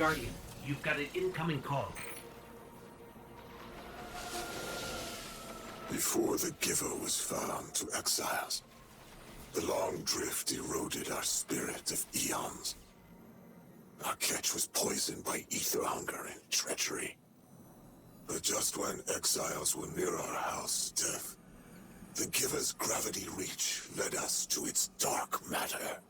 Guardian, you've got an incoming call. Before the Giver was found to exiles, the long drift eroded our spirit of eons. Our catch was poisoned by ether hunger and treachery. But just when exiles were near our house, death, the Giver's gravity reach led us to its dark matter.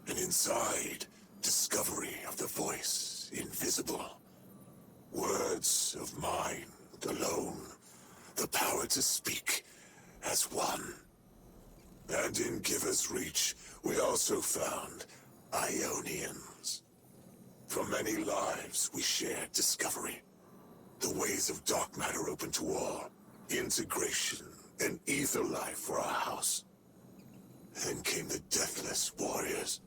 And inside, discovery of the voice invisible. Words of mind alone. The power to speak as one. And in Giver's reach, we also found Ionians. For many lives, we shared discovery. The ways of dark matter open to all. Integration and ether life for our house. Then came the Deathless Warriors.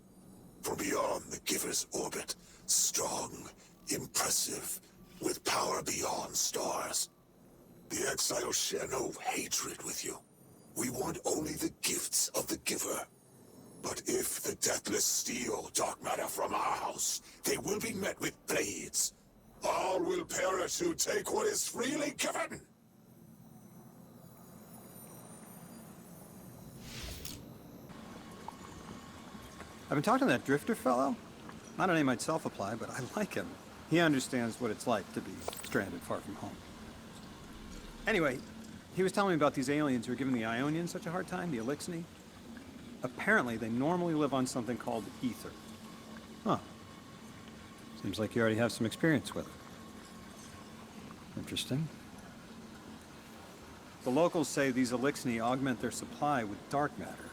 From beyond the Giver's orbit. Strong, impressive, with power beyond stars. The exiles share no hatred with you. We want only the gifts of the Giver. But if the Deathless steal dark matter from our house, they will be met with blades. All will perish who take what is freely given. I've been talking to that drifter fellow. Not a name I'd self-apply, but I like him. He understands what it's like to be stranded far from home. Anyway, he was telling me about these aliens who are giving the Ionians such a hard time, the Elixni. Apparently, they normally live on something called ether. Huh. Seems like you already have some experience with it. Interesting. The locals say these Elixni augment their supply with dark matter.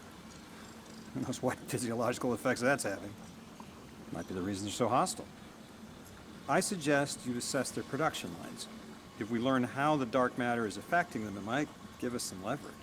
Who knows what physiological effects that's having. Might be the reason they're so hostile. I suggest you assess their production lines. If we learn how the dark matter is affecting them, it might give us some leverage.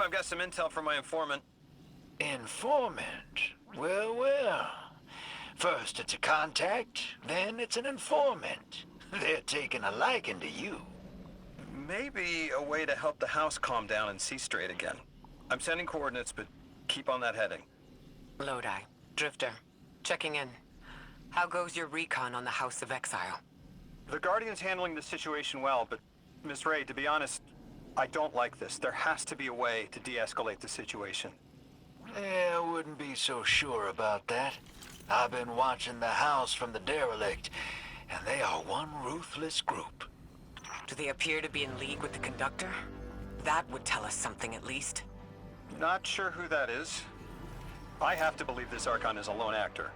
I've got some intel from my informant. Informant? Well, well. First it's a contact, then it's an informant. They're taking a liking to you. Maybe a way to help the house calm down and see straight again. I'm sending coordinates, but keep on that heading. Lodi, Drifter, checking in. How goes your recon on the House of Exile? The Guardian's handling the situation well, but Miss Ray, to be honest, I don't like this. There has to be a way to de-escalate the situation. I wouldn't be so sure about that. I've been watching the house from the derelict, and they are one ruthless group. Do they appear to be in league with the Conductor? That would tell us something at least. Not sure who that is. I have to believe this Archon is a lone actor.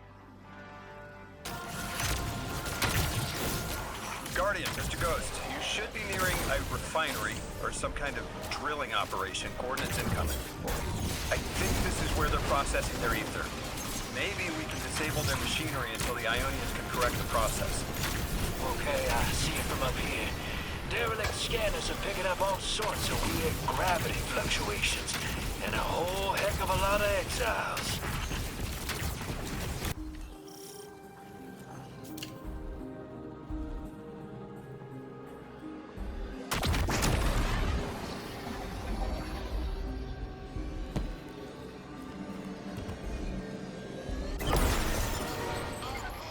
Guardian, Mr. Ghost, you should be nearing a refinery or some kind of drilling operation. Coordinates incoming. I think this is where they're processing their ether. Maybe we can disable their machinery until the Ionians can correct the process. Okay, I see it from up here. Derelict scanners are picking up all sorts of weird gravity fluctuations, and a whole heck of a lot of exiles.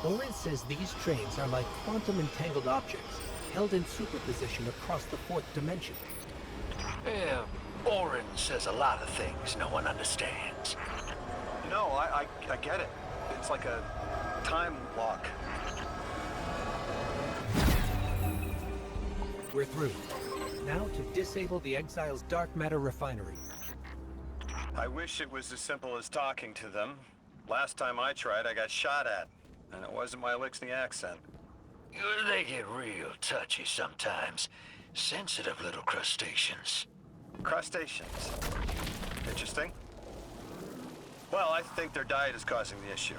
Oren says these trains are like quantum-entangled objects, held in superposition across the fourth dimension. Yeah, Oren says a lot of things no one understands. No, I get it. It's like a time lock. We're through. Now to disable the Exile's dark matter refinery. I wish it was as simple as talking to them. Last time I tried, I got shot at. And it wasn't my Elixir accent. They get real touchy sometimes. Sensitive little crustaceans. Crustaceans. Interesting. Well, I think their diet is causing the issue.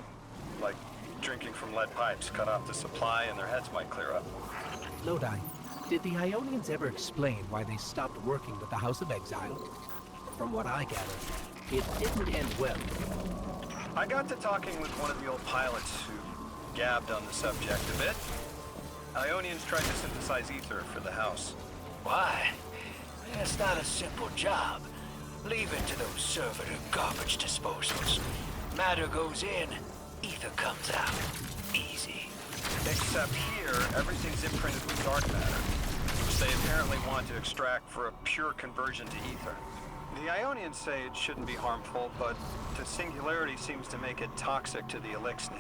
Like drinking from lead pipes cut off the supply and their heads might clear up. Lodi, did the Ionians ever explain why they stopped working with the House of Exile? From what I gather, it didn't end well. I got to talking with one of the old pilots who gabbed on the subject a bit. Ionians tried to synthesize ether for the house. Why? It's not a simple job. Leave it to those servitor garbage disposals. Matter goes in, ether comes out. Easy. Except here, everything's imprinted with dark matter, which they apparently want to extract for a pure conversion to ether. The Ionians say it shouldn't be harmful, but the singularity seems to make it toxic to the Elixir.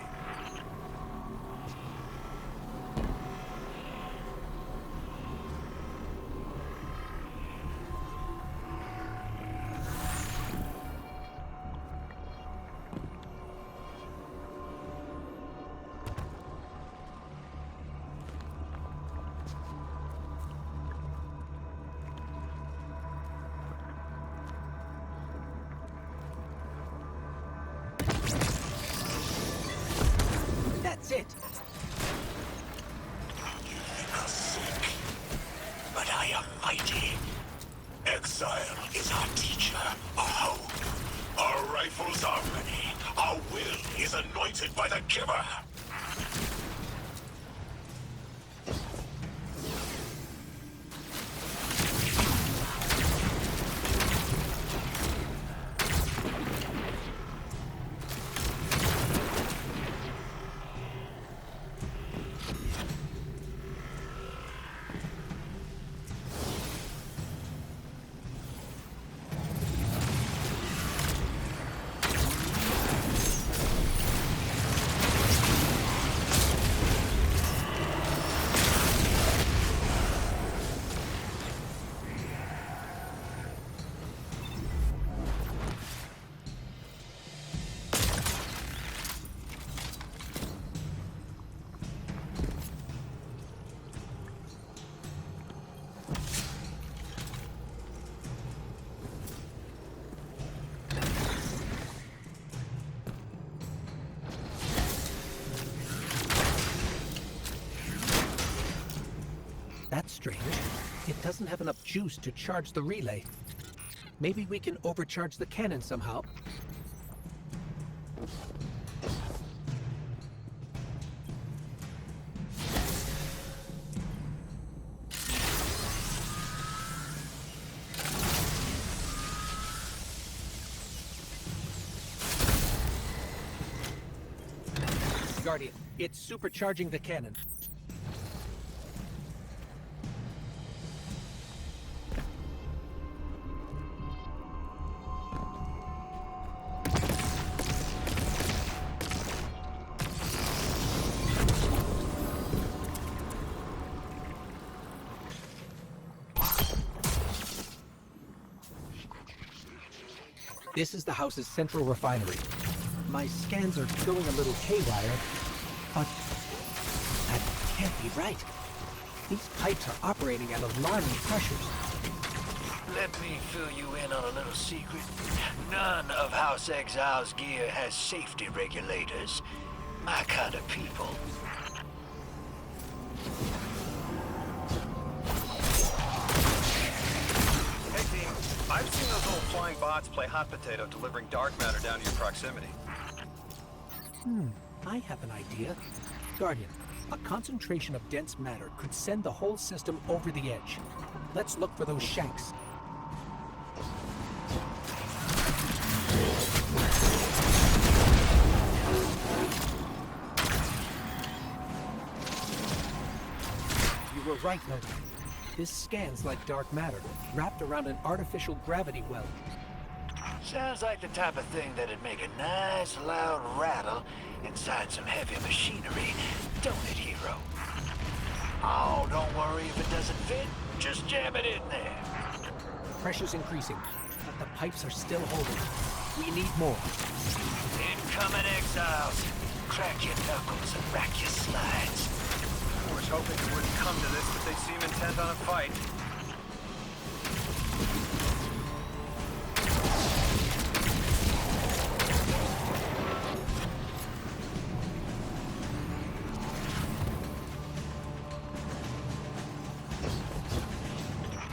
That's it! You think us sick, but I am mighty. Exile is our teacher, our hope. Our rifles are ready. Our will is anointed by the giver. That's strange. It doesn't have enough juice to charge the relay. Maybe we can overcharge the cannon somehow. Guardian, it's supercharging the cannon. This is the house's central refinery. My scans are going a little haywire, but that can't be right. These pipes are operating at alarming pressures. Let me fill you in on a little secret. None of House Exile's gear has safety regulators. My kind of people. Hey team, I've seen those little flying bots play hot potato delivering dark matter down to your proximity. I have an idea. Guardian, a concentration of dense matter could send the whole system over the edge. Let's look for those shanks. You were right, Logan. This scans like dark matter, wrapped around an artificial gravity well. Sounds like the type of thing that'd make a nice loud rattle inside some heavy machinery, don't it, hero? Oh, don't worry if it doesn't fit. Just jam it in there. Pressure's increasing, but the pipes are still holding. We need more. Incoming exiles. Crack your knuckles and rack your slides. I was hoping it wouldn't come to this, but they seem intent on a fight.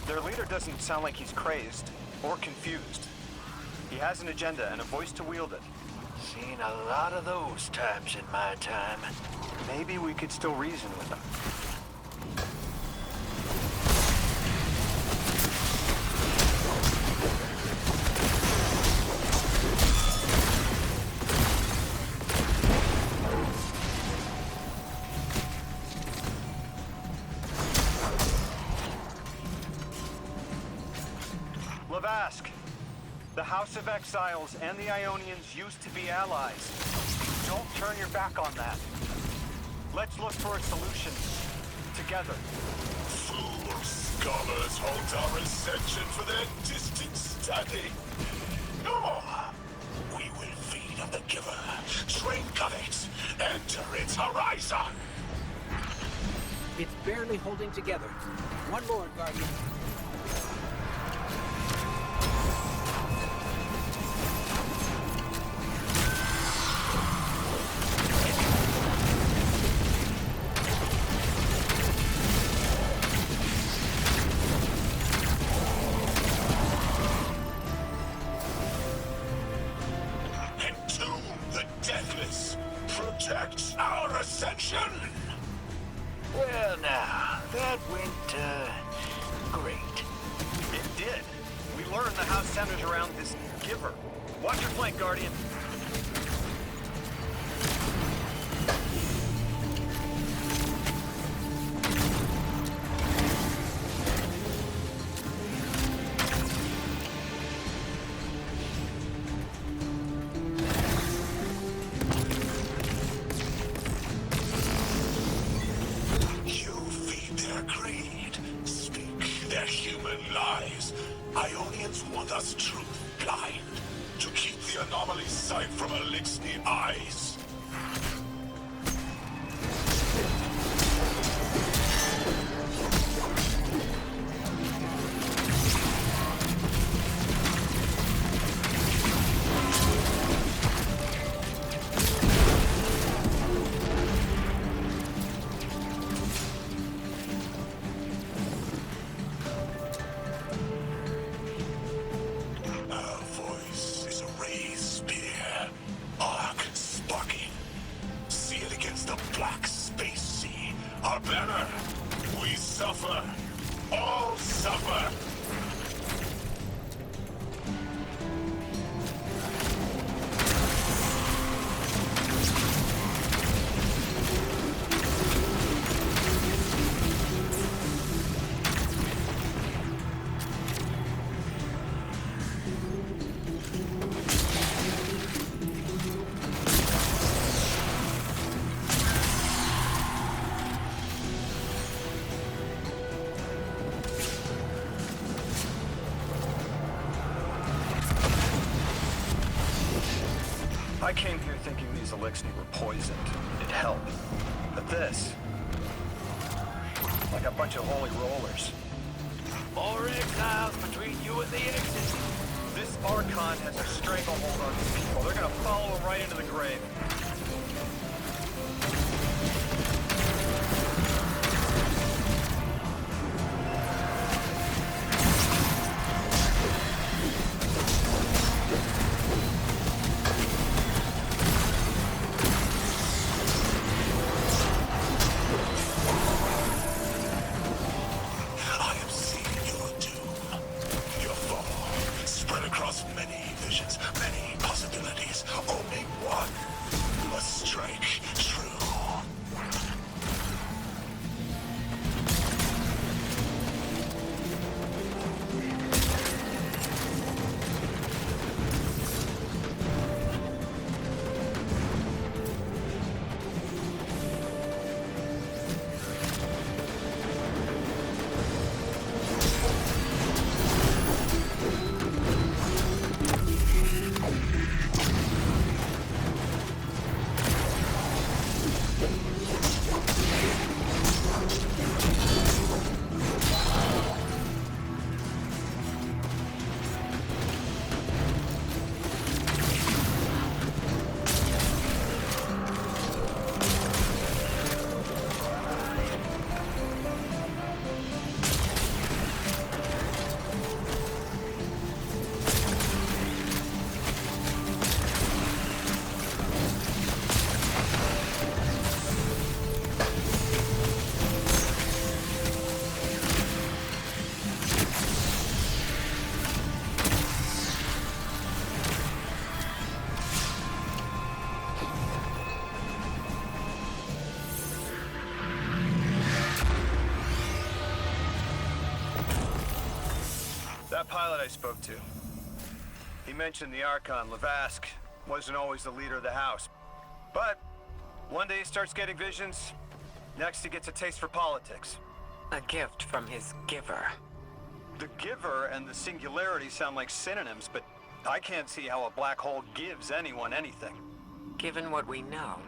Their leader doesn't sound like he's crazed or confused. He has an agenda and a voice to wield it. Seen a lot of those times in my time. Maybe we could still reason with him. Lavask, the House of Exiles and the Ionians used to be allies. Don't turn your back on that. Let's look for a solution. Together. Fool scholars hold our ascension for their distant study. No more. We will feed on the giver, drink of it, enter its horizon. It's barely holding together. One more, Guardian. Entomb the deathless. Protect our ascension. Well now, that went, great. It did. We learned the house centers around this giver. Watch your flank, Guardian. You feed their greed, speak their human lies. Ionians want us truth blind, to keep the anomaly sight from Elixni eyes. suffer. All suffer. I came here thinking these Elixni were poisoned. It'd help. But this... like a bunch of holy rollers. More exiles between you and the exit. This Archon has a stranglehold on these people. They're gonna follow him right into the grave. I am seeing your doom. Your fall. Spread across many visions, many possibilities. Only one must strike true. That pilot I spoke to, he mentioned the Archon, Levask, wasn't always the leader of the house. But one day he starts getting visions, next he gets a taste for politics. A gift from his giver. The giver and the singularity sound like synonyms, but I can't see how a black hole gives anyone anything. Given what we know,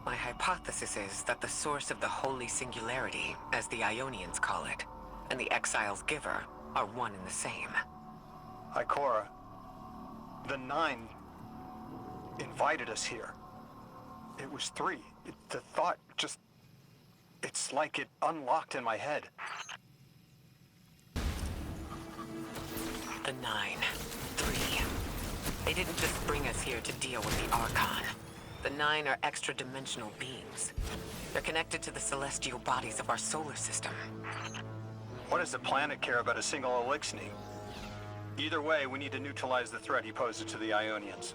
my hypothesis is that the source of the holy singularity, as the Ionians call it, and the exile's giver are one and the same. Ikora, the Nine invited us here. It was three. The thought just... it's like it unlocked in my head. The Nine. 3. They didn't just bring us here to deal with the Archon. The Nine are extra-dimensional beings. They're connected to the celestial bodies of our solar system. What does the planet care about a single Elixni? Either way, we need to neutralize the threat he poses to the Ionians.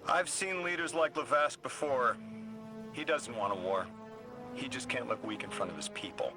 I've seen leaders like Levask before. He doesn't want a war. He just can't look weak in front of his people.